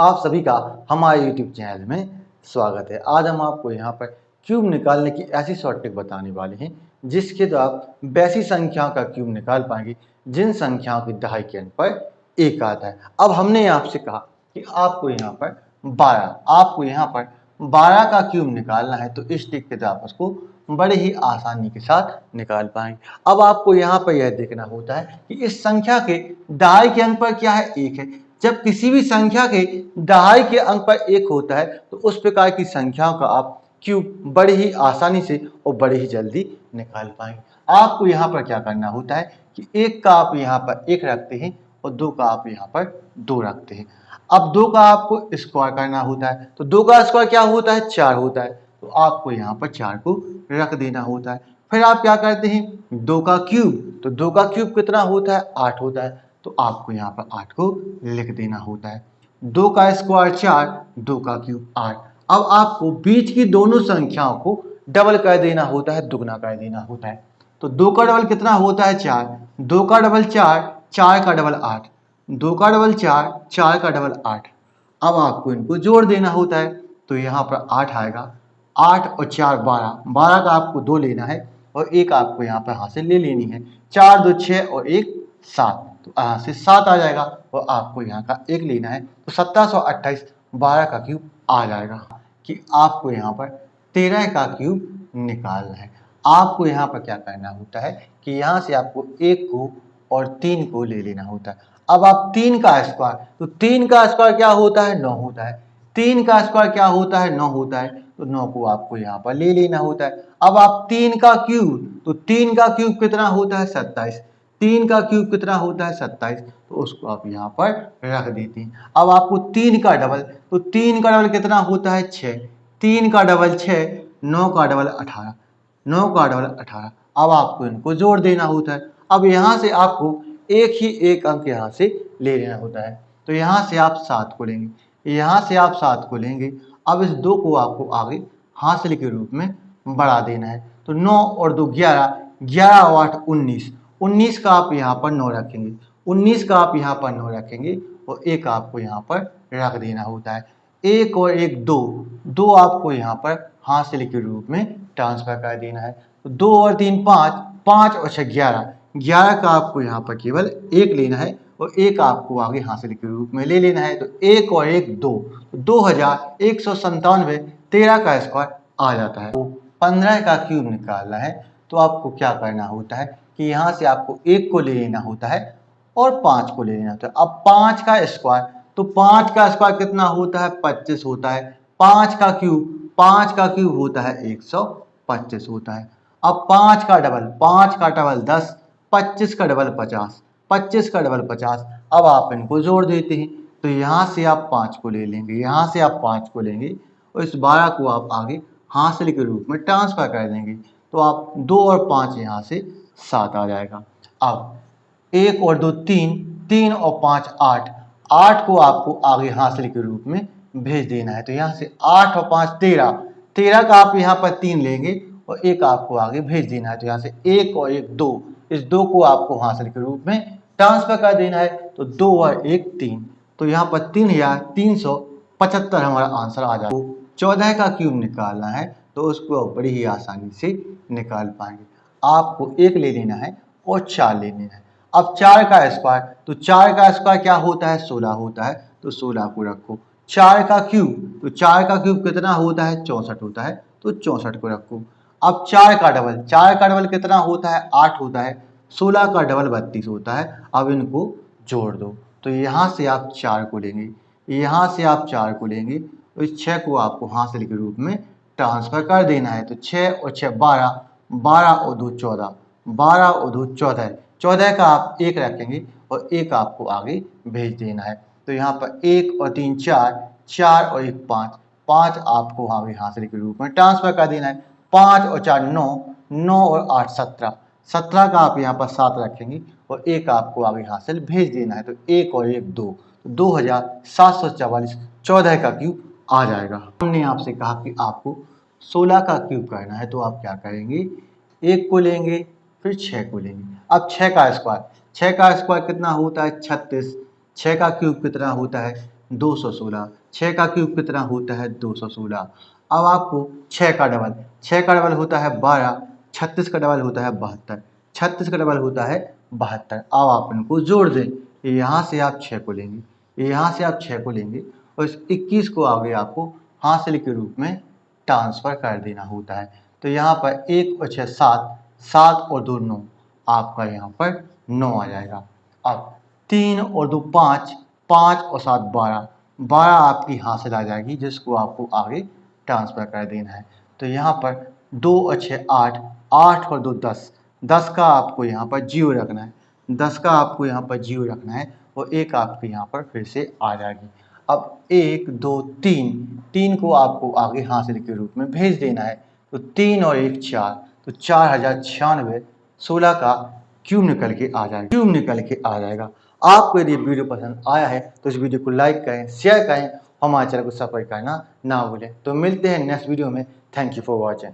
आप सभी का हमारे YouTube चैनल में स्वागत है। आज हम आपको यहाँ पर क्यूब निकालने की ऐसी शॉर्ट ट्रिक बताने वाले हैं जिसके द्वारा आप वैसी संख्याओं का क्यूब निकाल पाएंगे जिन संख्याओं की दहाई के अंक पर एक आता है। अब हमने आपसे कहा कि आपको यहाँ पर 12 का क्यूब निकालना है, तो इस ट्रिक के द्वारा आप उसको बड़े ही आसानी के साथ निकाल पाएंगे। अब आपको यहाँ पर यह देखना होता है कि इस संख्या के दहाई के अंक पर क्या है, एक है। जब किसी भी संख्या के दहाई के अंक पर एक होता है तो उस प्रकार की संख्याओं का आप क्यूब बड़े ही आसानी से और बड़े ही जल्दी निकाल पाएंगे। आपको यहाँ पर क्या करना होता है कि एक का आप यहाँ पर एक रखते हैं और दो का आप यहाँ पर दो रखते हैं। अब दो का आपको स्क्वायर करना होता है, तो दो का स्क्वायर क्या होता है, 4 होता है, तो आपको यहाँ पर 4 को रख देना होता है। फिर आप क्या करते हैं, दो का क्यूब, तो दो का क्यूब कितना होता है, 8 होता है, तो आपको यहाँ पर 8 को लिख देना होता है। दो का स्क्वायर 4, दो का क्यूब 8। अब आपको बीच की दोनों संख्याओं को डबल कर देना होता है, दुगना कर देना होता है। तो दो का डबल कितना होता है, 4, दो का डबल 4, 4 का डबल 8, दो का डबल 4, 4 का डबल 8। अब आपको इनको जोड़ देना होता है, तो यहाँ पर 8 आएगा। 8 और 4 12, 12 का आपको 2 लेना है और एक आपको यहाँ पर हाथ से ले लेनी है। 4 2 6 और 1 7, तो यहाँ से 7 आ जाएगा और आपको यहाँ का 1 लेना है, तो 1728 12 का क्यूब आ जाएगा। कि आपको यहाँ पर 13 का क्यूब निकालना है। आपको यहाँ पर क्या करना होता है कि यहाँ से आपको 1 को और 3 को ले लेना होता है। अब आप 3 का स्क्वायर, तो 3 का स्क्वायर क्या होता है, 9 होता है। 3 का स्क्वायर क्या होता है, 9 होता है, तो 9 को आपको यहाँ पर ले लेना होता है। अब आप 3 का क्यूब, तो 3 का क्यूब कितना होता है, 27। 3 का क्यूब कितना होता है, 27, तो उसको आप यहाँ पर रख देते हैं। अब आपको 3 का डबल, तो 3 का डबल कितना होता है, 6। 3 का डबल 6, 9 का डबल 18, 9 का डबल 18। अब आपको इनको जोड़ देना होता है। अब यहाँ से आपको एक ही एक अंक यहाँ से ले लेना होता है, तो यहाँ से आप 7 को लेंगे, यहाँ से आप 7 को लेंगे। अब इस 2 को आपको आगे हासिल के रूप में बढ़ा देना है, तो 9 और 2 11, 11 और 8 19, 19 का आप यहाँ पर 9 रखेंगे, 19 का आप यहाँ पर 9 रखेंगे और एक आपको यहाँ पर रख देना होता है। 1 और 1 2, 2 आपको यहाँ पर हासिल के रूप में ट्रांसफर कर देना है, तो 2 और 3 5, 5 और 6 11, 11 का आपको यहाँ पर केवल 1 लेना है और एक आपको आगे हासिल के रूप में ले लेना है, तो 1 और 1 2, 2197, 13 का स्क्वायर आ जाता है। तो 15 का क्यूब निकालना है, तो आपको क्या करना होता है कि यहाँ से आपको 1 को ले लेना होता है और 5 को ले लेना होता है। अब 5 का स्क्वायर, तो 5 का स्क्वायर कितना होता है, 25 होता है। 5 का क्यूब, 5 का क्यूब होता है 125 होता है। अब 5 का डबल 10, 25 का डबल 50, 25 का डबल 50। अब आप इनको जोड़ देते हैं, तो यहाँ से आप 5 को ले लेंगे, यहाँ से आप 5 को लेंगे और इस 12 को आप आगे हासिल के रूप में ट्रांसफर कर देंगे, तो आप 2 और 5 यहाँ से 7 आ जाएगा। अब 1 और 2 3, 3 और 5 8, 8 को आपको आगे हासिल के रूप में भेज देना है, तो यहाँ से 8 और 5 13, 13 का आप यहाँ पर 3 लेंगे और एक आपको आगे भेज देना है, तो यहाँ से 1 और 1 2, इस 2 को आपको हासिल के रूप में ट्रांसफर कर देना है, तो 2 और 1 3, तो यहाँ पर 3375 हमारा आंसर आ जाएगा। 14 का क्यूब निकालना है, तो उसको बड़ी ही आसानी से निकाल पाएंगे। आपको 1 ले लेना है और 4 ले लेना है। अब 4 का स्क्वायर, तो 4 का स्क्वायर क्या होता है, 16 होता है, तो 16 को रखो। 4 का क्यूब, तो 4 का क्यूब कितना होता है, 64 होता है, तो 64 को रखो। अब 4 का डबल, 4 का डबल कितना होता है, 8 होता है। 16 का डबल 32 होता है। अब इनको जोड़ दो, तो यहाँ से आप 4 को लेंगे, यहाँ से आप 4 को लेंगे, तो इस 6 को आपको हासिल के रूप में ट्रांसफर कर देना है, तो 6 और 6 12, 12 और 2 14, 12 और 2 14, 14 का आप 1 रखेंगे और एक आपको आगे भेज देना है, तो यहाँ पर 1 और 3 4, 4 और 1 5, 5 आपको आगे हासिल के रूप में ट्रांसफर कर देना है। 5 और 4 9, 9 और 8 17, 17 का आप यहाँ पर 7 रखेंगे और एक आपको आगे हासिल भेज देना है, तो 1 और 1 2, 2744, 14 का क्यूब आ जाएगा। हमने आपसे कहा कि आपको 16 का क्यूब करना है, तो आप क्या करेंगे, 1 को लेंगे फिर 6 को लेंगे। अब 6 का स्क्वायर, 6 का स्क्वायर कितना होता है, 36। 6 का क्यूब कितना होता है, 216। 6 का क्यूब कितना होता है 216। अब आपको 6 का डबल, 6 का डबल होता है 12, 36 का डबल होता है 72, 36 का डबल होता है 72। अब आप इनको जोड़ दें, यहाँ से आप 6 को लेंगे, यहाँ से आप 6 को लेंगे और इस 21 को आगे आपको हासिल के रूप में ट्रांसफ़र कर देना होता है। तो यहाँ पर 1 और 6 7, 7 और 2 9, आपका यहाँ पर 9 आ जाएगा। अब 3 और 2 5, 5 और 7 12, 12 आपकी हासिल आ जाएगी जिसको आपको आगे ट्रांसफ़र कर देना है। तो यहाँ पर 2 और 6 8, 8 और 2 10, 10 का आपको यहाँ पर 0 रखना है, 10 का आपको यहाँ पर 0 रखना है और 1 आपके यहाँ पर फिर से आ जाएगी। अब 1 2 3, 3 को आपको आगे हासिल के रूप में भेज देना है। तो 3 और 1 4, तो 4096 16 का क्यूब निकल के आ जाएगा, क्यूब निकल के आ जाएगा। आपको यदि वीडियो पसंद आया है तो इस वीडियो को लाइक करें, शेयर करें, हमारे चैनल को सब्सक्राइब करना ना भूलें। तो मिलते हैं नेक्स्ट वीडियो में। Thank you for watching.